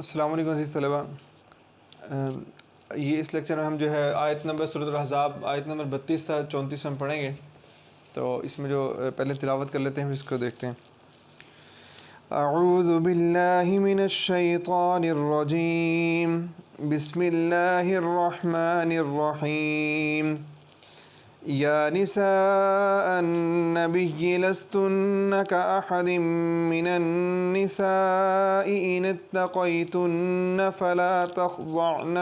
السلام علیکم عزیز طلبہ، یہ اس لیکچر میں ہم جو ہے آیت نمبر سورۃ الاحزاب آیت نمبر 32 تا 34 ہم پڑھیں گے۔ تو اس میں جو پہلے تلاوت کر لیتے ہیں پھر اس کو دیکھتے ہیں۔ اعوذ باللہ من الشیطان الرجیم، بسم اللہ الرحمن الرحیم۔ یا نساء النبی لستن کأحد من النساء ان اتقیتن فلا تخضعن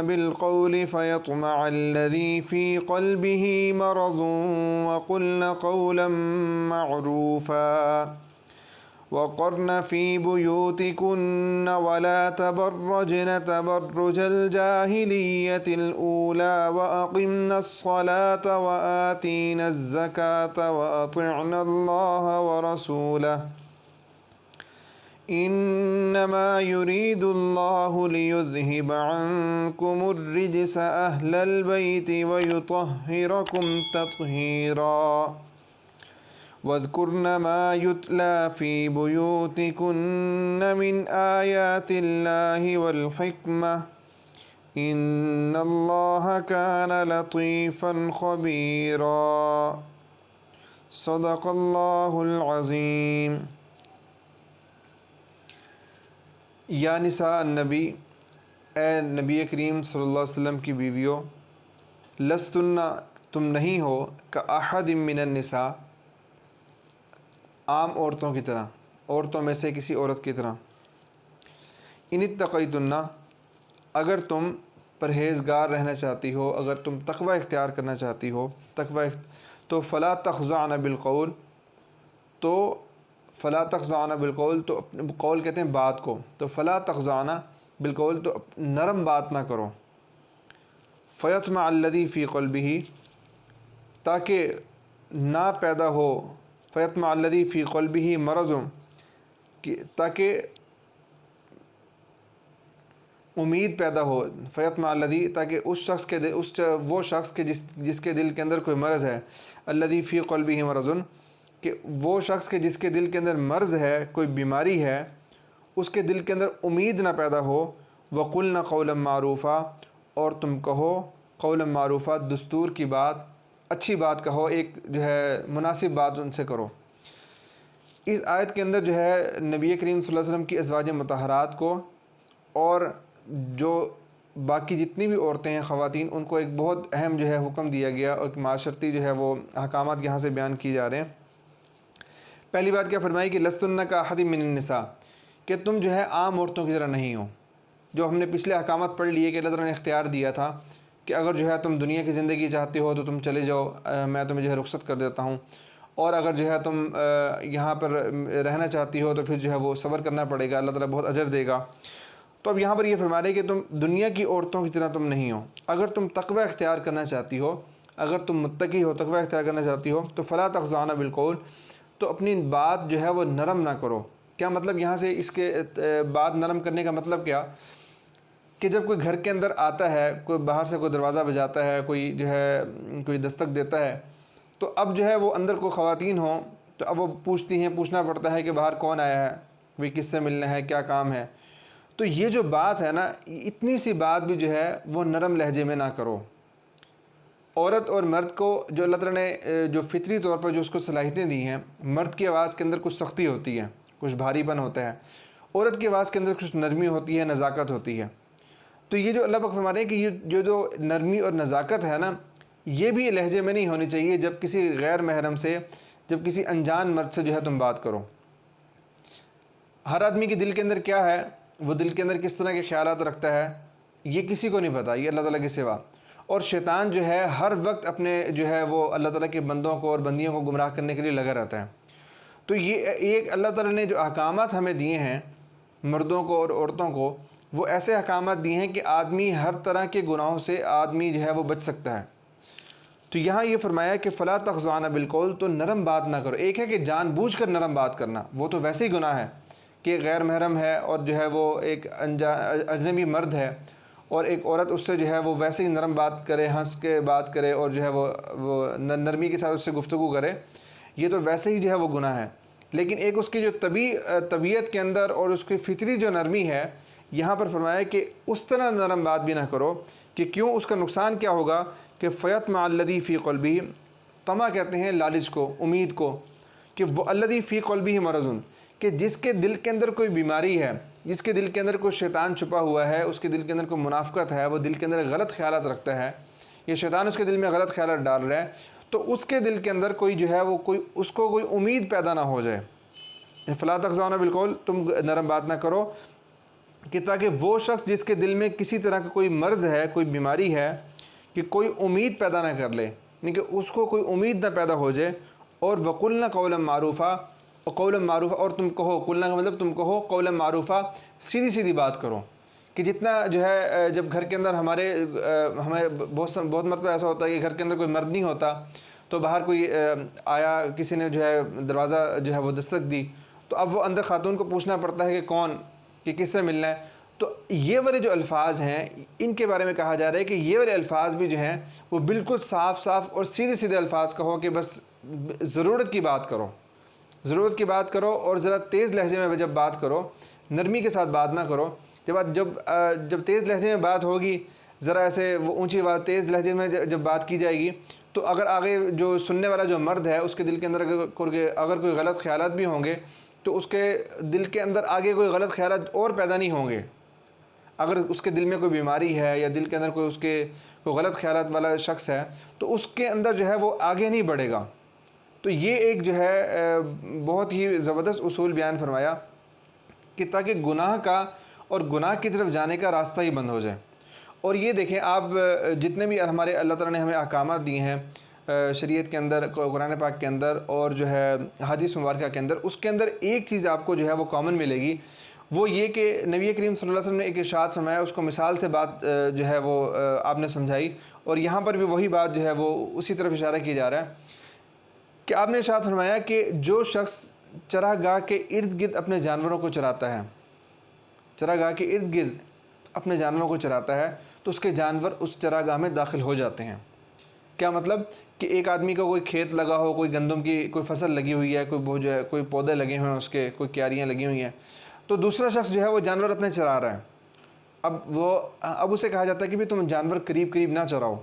بالقول فيطمع الذي في قلبه مرض وقلن قولا معروفا وقرن في بيوتكن ولا تبرجن تبرج الجاهلية الأولى وأقمن الصلاة وآتين الزكاة وأطعن الله ورسوله إنما يريد الله ليذهب عنكم الرجس أهل البيت ويطهركم تطهيرا واذكرن ما يتلى في بيوتكن من آيات الله والحكمة إن الله كان لطيفا خبيرا صدق الله العظيم۔ یا نساء النبی، اے نبی کریم صلی اللہ علیہ وسلم کی بیویوں، لستن، تم نہیں ہو، کأحد من النساء، عام عورتوں کی طرح، عورتوں میں سے کسی عورت کی طرح، ان اتقیتن، اگر تم پرہیزگار رہنا چاہتی ہو، اگر تم تقوی اختیار کرنا چاہتی ہو، تو فلا تخضعن بالقول، تو فلا تخضعن بالقول، تو قول کہتے ہیں بات کو، تو فلا تخضعن بالقول، تو نرم بات نہ کرو، فیطمع الذی فی قلبہ، تاکہ نہ پیدا ہو، فیطمع الذی فی قلبہ مرض، تاکہ امید پیدا ہو، فیطمع الذی، تاکہ اس شخص کے دل، وہ شخص کے جس کے دل کے اندر کوئی مرض ہے، الذی فی قلبہ مرض، کہ وہ شخص کے جس کے دل کے اندر مرض ہے، کوئی بیماری ہے، اس کے دل کے اندر امید نہ پیدا ہو، وَقُلْنَ قَوْلًا مَعْرُوفًا، اور تم کہو قولا معروفہ، دستور کی بات، اچھی بات کہو، ایک جو ہے مناسب بات ان سے کرو۔ اس آیت کے اندر جو ہے نبی کریم صلی اللہ علیہ وسلم کی ازواج مطہرات کو اور جو باقی جتنی بھی عورتیں ہیں، خواتین، ان کو ایک بہت اہم جو ہے حکم دیا گیا، اور ایک معاشرتی جو ہے وہ احکامات یہاں سے بیان کی جا رہے ہیں۔ پہلی بات کیا فرمائی کہ لستن کأحد من النساء، کہ تم جو ہے عام عورتوں کی طرح نہیں ہو۔ جو ہم نے پچھلے احکامات پڑھ لیے کہ اللہ تعالیٰ نے اختیار دیا تھا کہ اگر جو ہے تم دنیا کی زندگی چاہتے ہو تو تم چلے جاؤ، میں تمہیں جو ہے رخصت کر دیتا ہوں، اور اگر جو ہے تم یہاں پر رہنا چاہتی ہو تو پھر جو ہے وہ صبر کرنا پڑے گا، اللہ تعالیٰ بہت اجر دے گا۔ تو اب یہاں پر یہ فرما رہے کہ تم دنیا کی عورتوں کی طرح تم نہیں ہو، اگر تم تقوی اختیار کرنا چاہتی ہو، اگر تم متقی ہو، تقوی اختیار کرنا چاہتی ہو، تو فلا تخضعن بالقول، تو اپنی بات جو ہے وہ نرم نہ کرو۔ کیا مطلب یہاں سے اس کے بات نرم کرنے کا مطلب کیا؟ کہ جب کوئی گھر کے اندر آتا ہے، کوئی باہر سے کوئی دروازہ بجاتا ہے، کوئی جو ہے کوئی دستک دیتا ہے، تو اب جو ہے وہ اندر کوئی خواتین ہوں تو اب وہ پوچھتی ہیں، پوچھنا پڑتا ہے کہ باہر کون آیا ہے، وہ کس سے ملنا ہے، کیا کام ہے۔ تو یہ جو بات ہے نا، اتنی سی بات بھی جو ہے وہ نرم لہجے میں نہ کرو۔ عورت اور مرد کو جو اللہ تعالیٰ نے جو فطری طور پر جو اس کو صلاحیتیں دی ہیں، مرد کی آواز کے اندر کچھ سختی ہوتی ہے، کچھ بھاری پن ہوتا ہے، عورت کی آواز کے اندر کچھ نرمی ہوتی ہے، نزاکت ہوتی ہے۔ تو یہ جو اللہ پاک فرما رہے ہیں کہ یہ جو نرمی اور نزاکت ہے نا، یہ بھی لہجے میں نہیں ہونی چاہیے جب کسی غیر محرم سے، جب کسی انجان مرد سے جو ہے تم بات کرو۔ ہر آدمی کے دل کے اندر کیا ہے، وہ دل کے اندر کس طرح کے خیالات رکھتا ہے، یہ کسی کو نہیں پتہ، یہ اللہ تعالیٰ کے سوا۔ اور شیطان جو ہے ہر وقت اپنے جو ہے وہ اللہ تعالیٰ کے بندوں کو اور بندیوں کو گمراہ کرنے کے لیے لگا رہتا ہے۔ تو یہ ایک اللہ تعالیٰ نے جو احکامات ہمیں دیے ہیں مردوں کو اور عورتوں کو، وہ ایسے احکامات دیے ہیں کہ آدمی ہر طرح کے گناہوں سے آدمی جو ہے وہ بچ سکتا ہے۔ تو یہاں یہ فرمایا کہ فلا تخضعن بالقول، تو نرم بات نہ کرو۔ ایک ہے کہ جان بوجھ کر نرم بات کرنا، وہ تو ویسے ہی گناہ ہے کہ غیر محرم ہے اور جو ہے وہ ایک اجنبی مرد ہے اور ایک عورت اس سے جو ہے وہ ویسے ہی نرم بات کرے، ہنس کے بات کرے اور جو ہے وہ نرمی کے ساتھ اس سے گفتگو کرے، یہ تو ویسے ہی جو ہے وہ گناہ ہے۔ لیکن ایک اس کی جو طبیعت کے اندر اور اس کی فطری جو نرمی ہے، یہاں پر فرمایا کہ اس طرح نرم بات بھی نہ کرو کہ کیوں، اس کا نقصان کیا ہوگا کہ فیطمع الذی فی قلبہ، طمع کہتے ہیں لالچ کو، امید کو، کہ وہ الذی فی قلبہ مرض، کہ جس کے دل کے اندر کوئی بیماری ہے، جس کے دل کے اندر کوئی شیطان چھپا ہوا ہے، اس کے دل کے اندر کوئی منافقت ہے، وہ دل کے اندر غلط خیالات رکھتا ہے، یہ شیطان اس کے دل میں غلط خیالات ڈال رہا ہے، تو اس کے دل کے اندر کوئی جو ہے وہ اس کو کوئی امید پیدا نہ ہو جائے۔ فلا تخضعون بالقول، تم نرم بات نہ کرو، کہ تاکہ وہ شخص جس کے دل میں کسی طرح کا کوئی مرض ہے، کوئی بیماری ہے، کہ کوئی امید پیدا نہ کر لے، یعنی کہ اس کو کوئی امید نہ پیدا ہو جائے۔ اور وقلنا قولا معروفا، قولا معروفا، اور تم کہو، قلنا کا مطلب تم کہو قولا معروفا، سیدھی سیدھی بات کرو، کہ جتنا جو ہے جب گھر کے اندر ہمیں بہت مرتبہ ایسا ہوتا ہے کہ گھر کے اندر کوئی مرد نہیں ہوتا، تو باہر کوئی آیا، کسی نے جو ہے دروازہ جو ہے وہ دستک دی، تو اب وہ اندر خاتون کو پوچھنا پڑتا ہے کہ کون، کہ کس سے ملنا ہے۔ تو یہ والے جو الفاظ ہیں ان کے بارے میں کہا جا رہا ہے کہ یہ والے الفاظ بھی جو ہیں وہ بالکل صاف صاف اور سیدھے سیدھے الفاظ کہو، کہ بس ضرورت کی بات کرو، ضرورت کی بات کرو، اور ذرا تیز لہجے میں جب بات کرو، نرمی کے ساتھ بات نہ کرو۔ جب تیز لہجے میں بات ہوگی، ذرا ایسے وہ اونچی بات تیز لہجے میں جب بات کی جائے گی، تو اگر آگے جو سننے والا جو مرد ہے اس کے دل کے اندر اگر کوئی غلط خیالات بھی ہوں گے، تو اس کے دل کے اندر آگے کوئی غلط خیالات اور پیدا نہیں ہوں گے۔ اگر اس کے دل میں کوئی بیماری ہے یا دل کے اندر کوئی غلط خیالات والا شخص ہے، تو اس کے اندر جو ہے وہ آگے نہیں بڑھے گا۔ تو یہ ایک جو ہے بہت ہی زبردست اصول بیان فرمایا، کہ تاکہ گناہ کا اور گناہ کی طرف جانے کا راستہ ہی بند ہو جائے۔ اور یہ دیکھیں آپ، جتنے بھی ہمارے اللہ تعالیٰ نے ہمیں احکامات دیے ہیں شریعت کے اندر، قرآن پاک کے اندر، اور جو ہے حدیث مبارکہ کے اندر، اس کے اندر ایک چیز آپ کو جو ہے وہ کامن ملے گی، وہ یہ کہ نبی کریم صلی اللہ علیہ وسلم نے ایک ارشاد فرمایا، اس کو مثال سے بات جو ہے وہ آپ نے سمجھائی، اور یہاں پر بھی وہی بات جو ہے وہ اسی طرف اشارہ کیا جا رہا ہے، کہ آپ نے ارشاد فرمایا کہ جو شخص چراگاہ کے ارد گرد اپنے جانوروں کو چراتا ہے، چراگاہ کے ارد گرد اپنے جانوروں کو چراتا ہے، تو اس کے جانور اس چراگاہ میں داخل ہو جاتے ہیں۔ کیا مطلب؟ کہ ایک آدمی کا کوئی کھیت لگا ہو، کوئی گندم کی کوئی فصل لگی ہوئی ہے، کوئی پودے لگے ہوئے ہیں، اس کے کوئی کیاریاں لگی ہوئی ہیں، تو دوسرا شخص جو ہے وہ جانور اپنے چرا رہا ہے۔ اب اسے کہا جاتا ہے کہ بھی تم جانور قریب قریب نہ چراؤ۔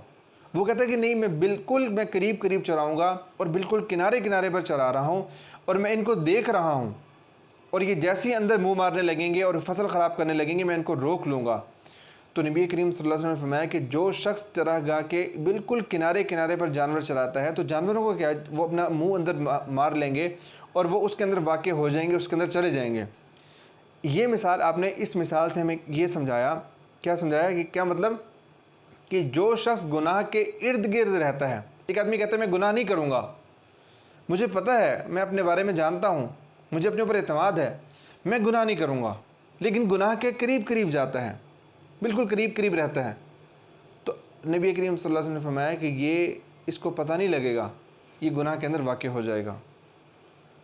وہ کہتا ہے کہ نہیں، میں قریب قریب چراؤں گا، اور بالکل کنارے کنارے پر چرا رہا ہوں، اور میں ان کو دیکھ رہا ہوں، اور یہ جیسے ہی اندر منہ مارنے لگیں گے اور فصل خراب کرنے لگیں گے، میں ان کو روک لوں گا۔ تو نبی کریم صلی اللہ علیہ وسلم نے فرمایا کہ جو شخص چراگاہ کے بالکل کنارے کنارے پر جانور چراتا ہے، تو جانوروں کو کیا، وہ اپنا منہ اندر مار لیں گے، اور وہ اس کے اندر واقع ہو جائیں گے، اس کے اندر چلے جائیں گے۔ یہ مثال آپ نے، اس مثال سے ہمیں یہ سمجھایا، کیا سمجھایا، کہ کیا مطلب، کہ جو شخص گناہ کے ارد گرد رہتا ہے، ایک آدمی کہتا ہے میں گناہ نہیں کروں گا، مجھے پتہ ہے، میں اپنے بارے میں جانتا ہوں، مجھے اپنے اوپر اعتماد ہے، میں گناہ نہیں کروں گا، لیکن گناہ کے قریب قریب جاتا ہے، بالکل قریب قریب رہتا ہے، تو نبی کریم صلی اللہ علیہ وسلم نے فرمایا کہ یہ اس کو پتہ نہیں لگے گا، یہ گناہ کے اندر واقع ہو جائے گا۔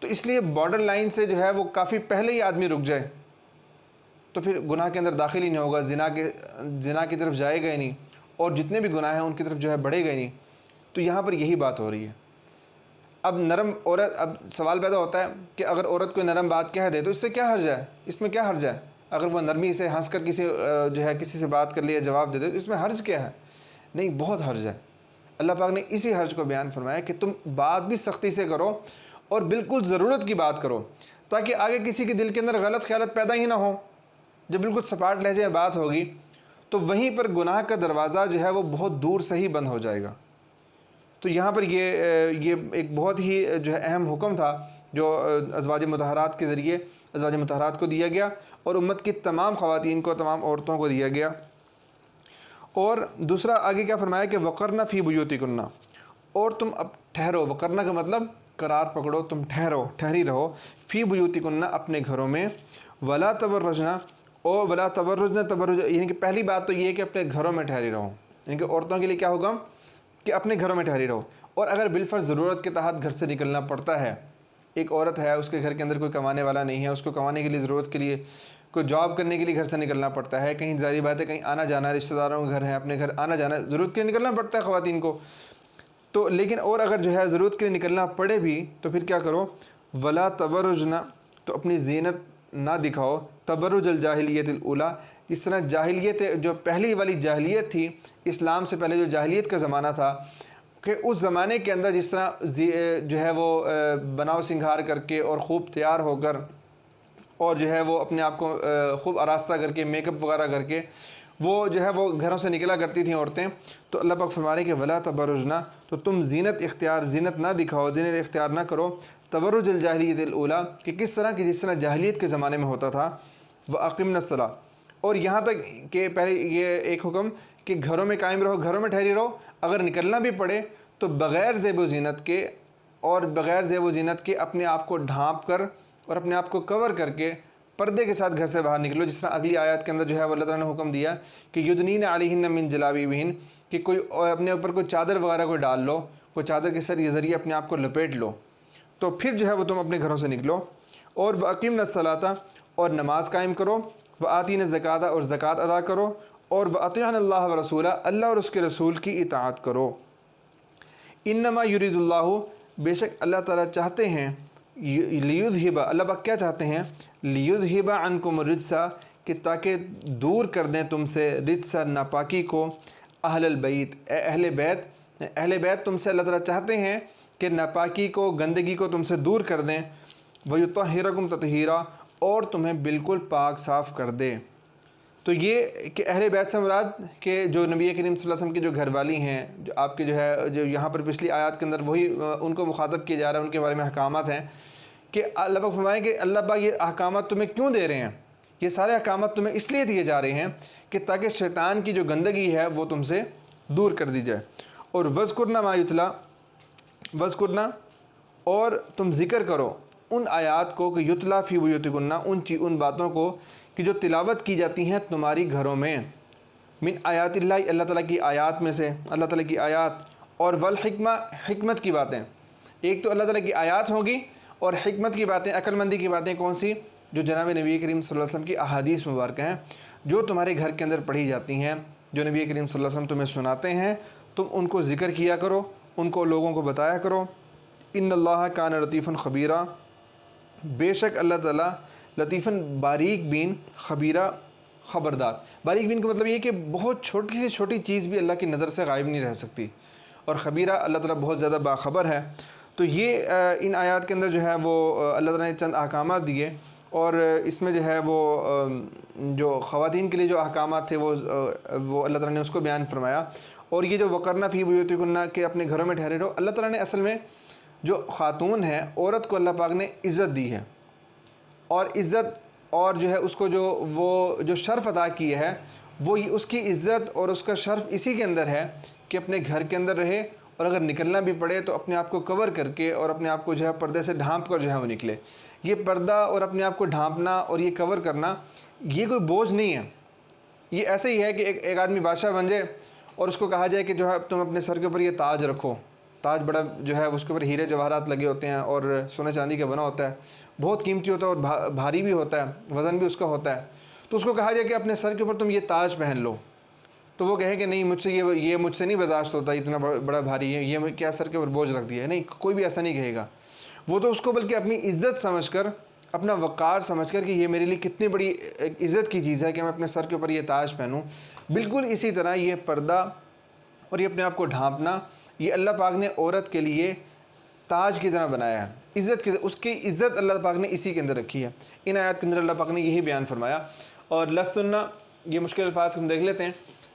تو اس لیے بارڈر لائن سے جو ہے وہ کافی پہلے ہی آدمی رک جائے، تو پھر گناہ کے اندر داخل ہی نہیں ہوگا، زنا کی طرف جائے گا ہی نہیں، اور جتنے بھی گناہ ہیں ان کی طرف جو ہے بڑھے گا ہی نہیں۔ تو یہاں پر یہی بات ہو رہی ہے۔ اب نرم عورت، اب سوال پیدا ہوتا ہے کہ اگر عورت کوئی نرم بات کہہ دے تو اس سے کیا حرج ہے، اس میں کیا حرج ہے؟ اگر وہ نرمی سے ہنس کر کسی سے بات کر لے یا جواب دے دے تو اس میں حرج کیا ہے؟ نہیں، بہت حرج ہے۔ اللہ پاک نے اسی حرج کو بیان فرمایا کہ تم بات بھی سختی سے کرو، اور بالکل ضرورت کی بات کرو، تاکہ آگے کسی کے دل کے اندر غلط خیالات پیدا ہی نہ ہو۔ جب بالکل سپاٹ لہجے میں بات ہوگی تو وہیں پر گناہ کا دروازہ جو ہے وہ بہت دور سے ہی بند ہو جائے گا۔ تو یہاں پر یہ ایک بہت ہی جو ہے اہم حکم تھا جو ازواج مطہرات کے ذریعے ازواج مطہرات کو دیا گیا، اور امت کی تمام خواتین کو، تمام عورتوں کو دیا گیا۔ اور دوسرا آگے کیا فرمایا کہ وقرن فی بیوتکن، اور تم اب ٹھہرو، وقرن کا مطلب قرار پکڑو، تم ٹھہری رہو، فی بیوتکن اپنے گھروں میں، ولا تبرجن، اور ولا تبرجن تبرج، یعنی کہ پہلی بات تو یہ ہے کہ اپنے گھروں میں ٹھہری رہو، یعنی کہ عورتوں کے لیے کیا ہوگا کہ اپنے گھروں میں ٹھہری رہو، اور اگر بالفرض ضرورت کے تحت گھر سے نکلنا پڑتا ہے، ایک عورت ہے، اس کے گھر کے اندر کوئی کمانے والا نہیں ہے، اس کو کمانے کے لیے ضرورت کے لیے کوئی جاب کرنے کے لیے گھر سے نکلنا پڑتا ہے، کہیں ظاہری بات ہے کہیں آنا جانا، رشتہ داروں کے گھر ہے، اپنے گھر آنا جانا، ضرورت کے لیے نکلنا پڑتا ہے خواتین کو، تو لیکن اور اگر جو ہے ضرورت کے لیے نکلنا پڑے بھی تو پھر کیا کرو، ولا تبرجنا، تو اپنی زینت نہ دکھاؤ، تبرج الجاہلیت الاولیٰ، جس طرح جاہلیت جو پہلی والی جاہلیت تھی، اسلام سے پہلے جو جاہلیت کا زمانہ تھا، کہ اس زمانے کے اندر جس طرح جو ہے وہ بناؤ سنگھار کر کے اور خوب تیار ہو کر اور جو ہے وہ اپنے آپ کو خوب آراستہ کر کے میک اپ وغیرہ کر کے وہ جو ہے وہ گھروں سے نکلا کرتی تھیں عورتیں، تو اللہ پاک فرما رہے کہ ولا تبرجنا، تو تم زینت نہ دکھاؤ، زینت اختیار نہ کرو، تبرج الجاہلیت الاولیٰ، کہ کس طرح کی جس طرح جاہلیت کے زمانے میں ہوتا تھا، وَأَقِمْنَا الصَّلَاةَ، اور یہاں تک کہ پہلے یہ ایک حکم کہ گھروں میں قائم رہو، گھروں میں ٹھہری رہو، اگر نکلنا بھی پڑے تو بغیر زیب و زینت کے، اور بغیر زیب و زینت کے اپنے آپ کو ڈھانپ کر اور اپنے آپ کو کور کر کے پردے کے ساتھ گھر سے باہر نکلو، جس طرح اگلی آیات کے اندر جو ہے وہ اللہ تعالیٰ نے حکم دیا کہ یدنین علیہن من جلابیبہن، کہ کوئی اپنے اوپر کوئی چادر وغیرہ کوئی ڈال لو، کوئی چادر کے سر یہ ذریعے اپنے آپ کو لپیٹ لو، تو پھر جو ہے وہ تم اپنے گھروں سے نکلو، اور وَأَقِمْنَا الصَّلَاةَ، اور نماز قائم کرو، وَآتِينَا الزَّكَاةَ، اور زکوٰۃ ادا کرو، اور وَأَطِيعْنَا اللَّهَ وَرَسُولَهُ، اللہ اور اس کے رسول کی اطاعت کرو۔ انما یرید اللہ، بے شک اللہ تعالیٰ چاہتے ہیں، لیذہب، اللہ پاک کیا چاہتے ہیں، لیذہب عنکم الرجس، کہ تاکہ دور کر دیں تم سے رجس، ناپاکی کو، اہل البیت، اہل بیت تم سے اللہ تعالیٰ چاہتے ہیں کہ ناپاکی کو، گندگی کو تم سے دور کر دیں، ویطہرکم تطہیرا، اور تمہیں بالکل پاک صاف کر دے۔ تو یہ کہ اہل بیت سے مراد کہ جو نبی کریم صلی اللہ علیہ وسلم کی جو گھر والی ہیں، جو آپ کے جو ہے جو یہاں پر پچھلی آیات کے اندر وہی ان کو مخاطب کیا جا رہا ہے، ان کے بارے میں احکامات ہیں کہ اللہ پاک فرمائیں کہ اللہ پاک یہ احکامات تمہیں کیوں دے رہے ہیں، یہ سارے احکامات تمہیں اس لیے دیے جا رہے ہیں کہ تاکہ شیطان کی جو گندگی ہے وہ تم سے دور کر دی جائے۔ اور وذکرنا ما یتلا، وذکرنا، اور تم ذکر کرو ان آیات کو کہ یتلا فی بیوتکن، ان باتوں کو کہ جو تلاوت کی جاتی ہیں تمہاری گھروں میں، من آیات اللہ، اللہ تعالیٰ کی آیات میں سے، اللہ تعالیٰ کی آیات، اور والحکمہ، حکمت کی باتیں، ایک تو اللہ تعالیٰ کی آیات ہوگی، اور حکمت کی باتیں، عقل مندی کی باتیں کون سی، جو جناب نبی کریم صلی اللہ علیہ وسلم کی احادیث مبارکہ ہیں، جو تمہارے گھر کے اندر پڑھی جاتی ہیں، جو نبی کریم صلی اللہ علیہ وسلم تمہیں سناتے ہیں، تم ان کو ذکر کیا کرو، ان کو لوگوں کو بتایا کرو۔ ان اللہ کان لطیفا خبیرا، بے شک اللہ تعالیٰ لطیفاً باریک بین، خبیرہ خبردار۔ باریک بین کا مطلب یہ کہ بہت چھوٹی سے چھوٹی چیز بھی اللہ کی نظر سے غائب نہیں رہ سکتی، اور خبیرہ اللہ تعالیٰ بہت زیادہ باخبر ہے۔ تو یہ ان آیات کے اندر جو ہے وہ اللہ تعالیٰ نے چند احکامات دیے، اور اس میں جو ہے وہ جو خواتین کے لیے جو احکامات تھے وہ اللہ تعالیٰ نے اس کو بیان فرمایا۔ اور یہ جو وقرنا فی بیوتکن، کہ اپنے گھروں میں ٹھہرے رہو، اللہ تعالیٰ نے اصل میں جو خاتون ہے، عورت کو اللہ پاک نے عزت دی ہے، اور عزت اور جو ہے اس کو جو شرف عطا کی ہے، وہ اس کی عزت اور اس کا شرف اسی کے اندر ہے کہ اپنے گھر کے اندر رہے، اور اگر نکلنا بھی پڑے تو اپنے آپ کو کور کر کے اور اپنے آپ کو جو ہے پردے سے ڈھانپ کر جو ہے وہ نکلے۔ یہ پردہ اور اپنے آپ کو ڈھانپنا اور یہ کور کرنا یہ کوئی بوجھ نہیں ہے، یہ ایسے ہی ہے کہ ایک آدمی بادشاہ بن جائے اور اس کو کہا جائے کہ جو ہے تم اپنے سر کے اوپر یہ تاج رکھو، تاج بڑا جو ہے اس کے اوپر ہیرے جواہرات لگے ہوتے ہیں اور سونے چاندی کا بنا ہوتا ہے، بہت قیمتی ہوتا ہے اور بھاری بھی ہوتا ہے، وزن بھی اس کا ہوتا ہے، تو اس کو کہا جائے کہ اپنے سر کے اوپر تم یہ تاج پہن لو، تو وہ کہے کہ نہیں مجھ سے یہ مجھ سے نہیں برداشت ہوتا، اتنا بڑا بھاری ہے، یہ کیا سر کے اوپر بوجھ رکھ دیا ہے، نہیں، کوئی بھی ایسا نہیں کہے گا، وہ تو اس کو بلکہ اپنی عزت سمجھ کر، اپنا وقار سمجھ کر کہ یہ میرے لیے کتنی بڑی عزت کی چیز ہے کہ میں اپنے سر کے اوپر یہ تاج پہنوں۔ بالکل اسی طرح یہ پردہ اور یہ اپنے آپ کو ڈھانپنا، یہ اللہ پاک نے عورت کے لیے تاج کی طرح بنایا ہے، عزت کی، اس کی عزت اللہ پاک نے اسی کے اندر رکھی ہے۔ ان آیات کے اندر اللہ پاک نے یہی بیان فرمایا۔ اور لستنہ، یہ مشکل الفاظ ہم دیکھ لیتے ہیں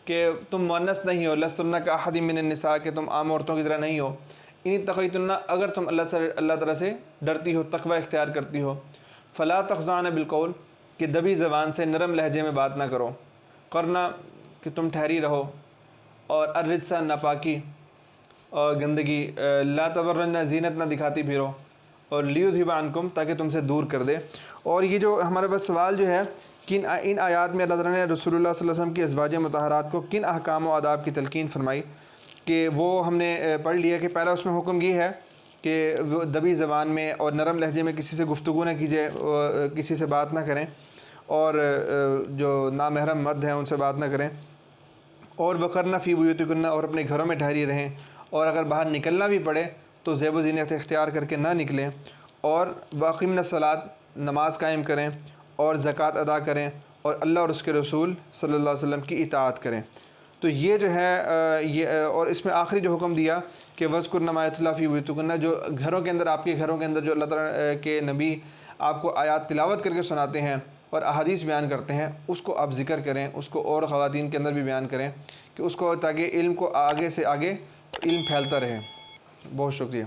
کہ تم مؤنث نہیں ہو، لستنہ کا احد من النساء، کہ تم عام عورتوں کی طرح نہیں ہو، ان تقیتن، اگر تم اللہ تعالیٰ سے ڈرتی ہو، تقوی اختیار کرتی ہو، فلا تخضعن بالقول، کہ دبی زبان سے نرم لہجے میں بات نہ کرو، قرنا، کہ تم ٹھہری رہو، اور الرجس، ناپاکی اور گندگی، لا تبرجن، زینت نہ دکھاتی پھرو، اور لیذہب عنکم، تاکہ تم سے دور کر دے۔ اور یہ جو ہمارے پاس سوال جو ہے کہ ان آیات میں اللہ تعالیٰ نے رسول اللہ صلی اللہ علیہ وسلم کی ازواج مطہرات کو کن احکام و آداب کی تلقین فرمائی، کہ وہ ہم نے پڑھ لیا کہ پہلا اس میں حکم یہ ہے کہ وہ دبی زبان میں اور نرم لہجے میں کسی سے گفتگو نہ کیجیے، کسی سے بات نہ کریں، اور جو نامحرم مرد ہیں ان سے بات نہ کریں، اور وقرنا فی بیوتکن، اور اپنے گھروں میں ٹھہری رہیں، اور اگر باہر نکلنا بھی پڑے تو زیب و زینت اختیار کر کے نہ نکلیں، اور واقعین الصلاۃ نماز قائم کریں اور زکوٰۃ ادا کریں اور اللہ اور اس کے رسول صلی اللہ علیہ وسلم کی اطاعت کریں۔ تو یہ جو ہے یہ اور اس میں آخری جو حکم دیا کہ وَاذْكُرْنَ مَا يُتْلَىٰ فِي بُيُوتِكُنَّ، جو گھروں کے اندر آپ کے گھروں کے اندر جو اللہ تعالیٰ کے نبی آپ کو آیات تلاوت کر کے سناتے ہیں اور احادیث بیان کرتے ہیں، اس کو آپ ذکر کریں، اس کو اور خواتین کے اندر بھی بیان کریں کہ اس کو، تاکہ علم کو آگے سے آگے علم پھیلتا رہے۔ بہت شکریہ۔